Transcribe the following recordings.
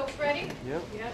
Folks ready? Yep. Yep.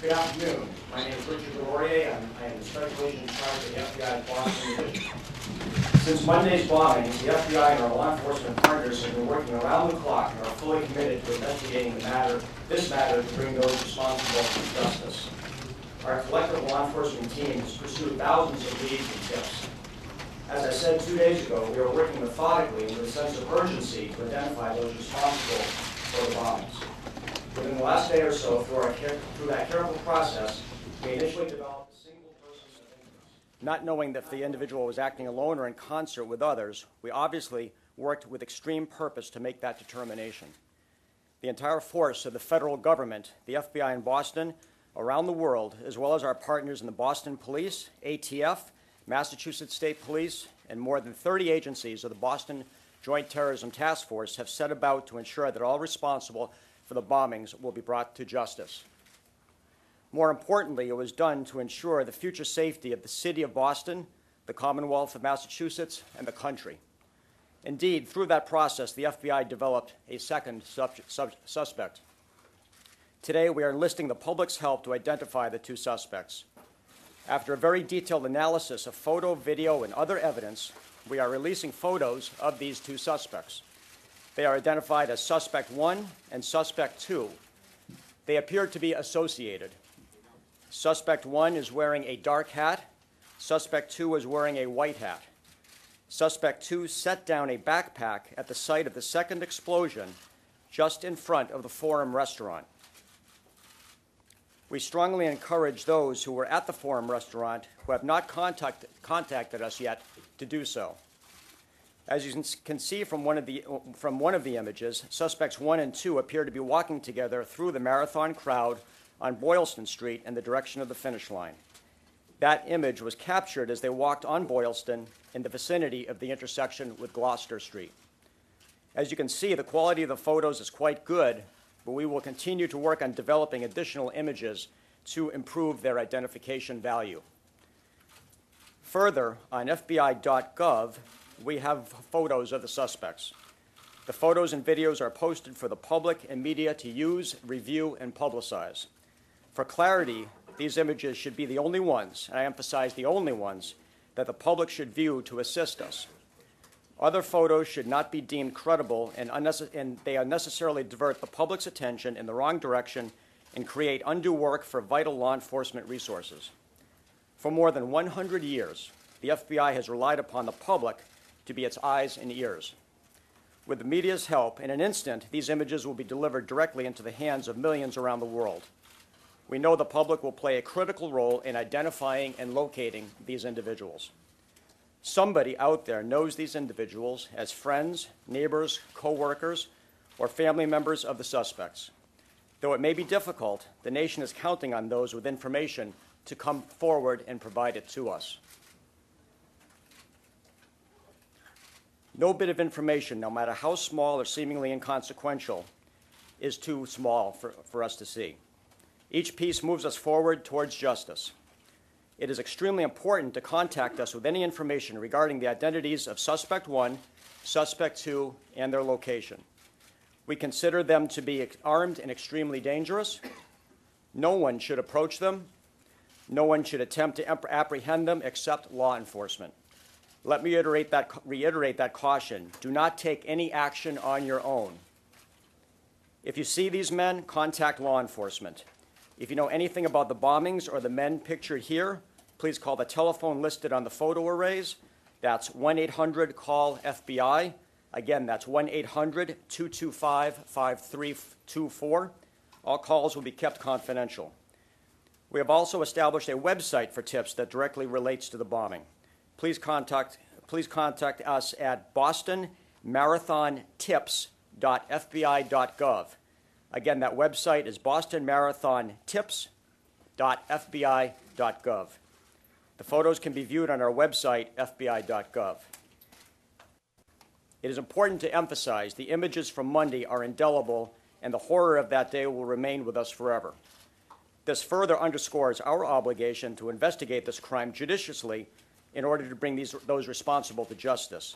Good afternoon. My name is Richard Delorier. I am the Special Agent in charge of the FBI's Boston Division. Since Monday's bombing, the FBI and our law enforcement partners have been working around the clock and are fully committed to investigating this matter to bring those responsible to justice. Our collective law enforcement team has pursued thousands of leads and tips. As I said 2 days ago, we are working methodically with a sense of urgency to identify those responsible for the bombings. Within the last day or so, through that careful process, we initially developed a single person of interest. Not knowing that the individual was acting alone or in concert with others, we obviously worked with extreme purpose to make that determination. The entire force of the federal government, the FBI in Boston, around the world, as well as our partners in the Boston Police, ATF, Massachusetts State Police, and more than 30 agencies of the Boston Joint Terrorism Task Force have set about to ensure that all responsible for the bombings will be brought to justice. More importantly, it was done to ensure the future safety of the city of Boston, the Commonwealth of Massachusetts, and the country. Indeed, through that process, the FBI developed a second suspect. Today, we are enlisting the public's help to identify the two suspects. After a very detailed analysis of photo, video, and other evidence, we are releasing photos of these two suspects. They are identified as Suspect 1 and Suspect 2. They appear to be associated. Suspect 1 is wearing a dark hat. Suspect 2 is wearing a white hat. Suspect 2 set down a backpack at the site of the second explosion just in front of the Forum restaurant. We strongly encourage those who were at the Forum restaurant who have not contacted us yet to do so. As you can see from one of the images, suspects 1 and 2 appear to be walking together through the marathon crowd on Boylston Street in the direction of the finish line. That image was captured as they walked on Boylston in the vicinity of the intersection with Gloucester Street. As you can see, the quality of the photos is quite good, but we will continue to work on developing additional images to improve their identification value. Further, on FBI.GOV, we have photos of the suspects. The photos and videos are posted for the public and media to use, review, and publicize. For clarity, these images should be the only ones, and I emphasize the only ones, that the public should view to assist us. Other photos should not be deemed credible, and they unnecessarily divert the public's attention in the wrong direction and create undue work for vital law enforcement resources. For more than 100 years, the FBI has relied upon the public to be its eyes and ears. With the media's help, in an instant, these images will be delivered directly into the hands of millions around the world. We know the public will play a critical role in identifying and locating these individuals. Somebody out there knows these individuals as friends, neighbors, co-workers, or family members of the suspects. Though it may be difficult, the nation is counting on those with information to come forward and provide it to us. No bit of information, no matter how small or seemingly inconsequential, is too small for us to see. Each piece moves us forward towards justice. It is extremely important to contact us with any information regarding the identities of Suspect 1, Suspect 2, and their location. We consider them to be armed and extremely dangerous. No one should approach them. No one should attempt to apprehend them except law enforcement. Let me reiterate that caution. Do not take any action on your own. If you see these men, contact law enforcement. If you know anything about the bombings or the men pictured here, please call the telephone listed on the photo arrays. That's 1-800-CALL-FBI. Again, that's 1-800-225-5324. All calls will be kept confidential. We have also established a website for tips that directly relates to the bombing. Please contact us at bostonmarathontips.fbi.gov. Again, that website is bostonmarathontips.fbi.gov. The photos can be viewed on our website, FBI.gov. It is important to emphasize the images from Monday are indelible, and the horror of that day will remain with us forever. This further underscores our obligation to investigate this crime judiciously in order to bring those responsible to justice.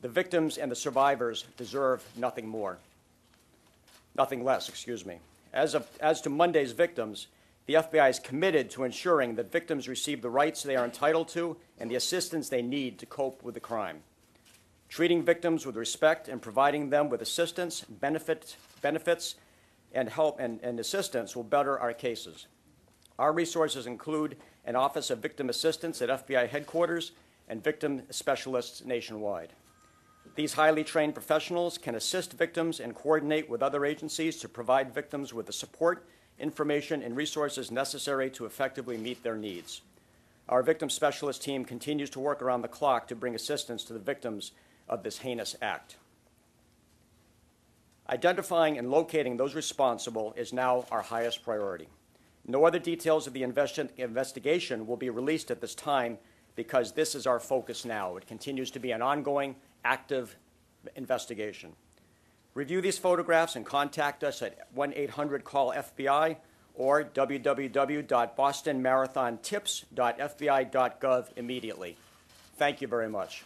The victims and the survivors deserve nothing less. As to Monday's victims, the FBI is committed to ensuring that victims receive the rights they are entitled to and the assistance they need to cope with the crime. Treating victims with respect and providing them with assistance, benefits, and help and assistance will better our cases. Our resources include an Office of Victim Assistance at FBI headquarters and victim specialists nationwide. These highly trained professionals can assist victims and coordinate with other agencies to provide victims with the support, information, and resources necessary to effectively meet their needs. Our victim specialist team continues to work around the clock to bring assistance to the victims of this heinous act. Identifying and locating those responsible is now our highest priority. No other details of the investigation will be released at this time because this is our focus now. It continues to be an ongoing, active investigation. Review these photographs and contact us at 1-800-CALL-FBI or www.bostonmarathontips.fbi.gov immediately. Thank you very much.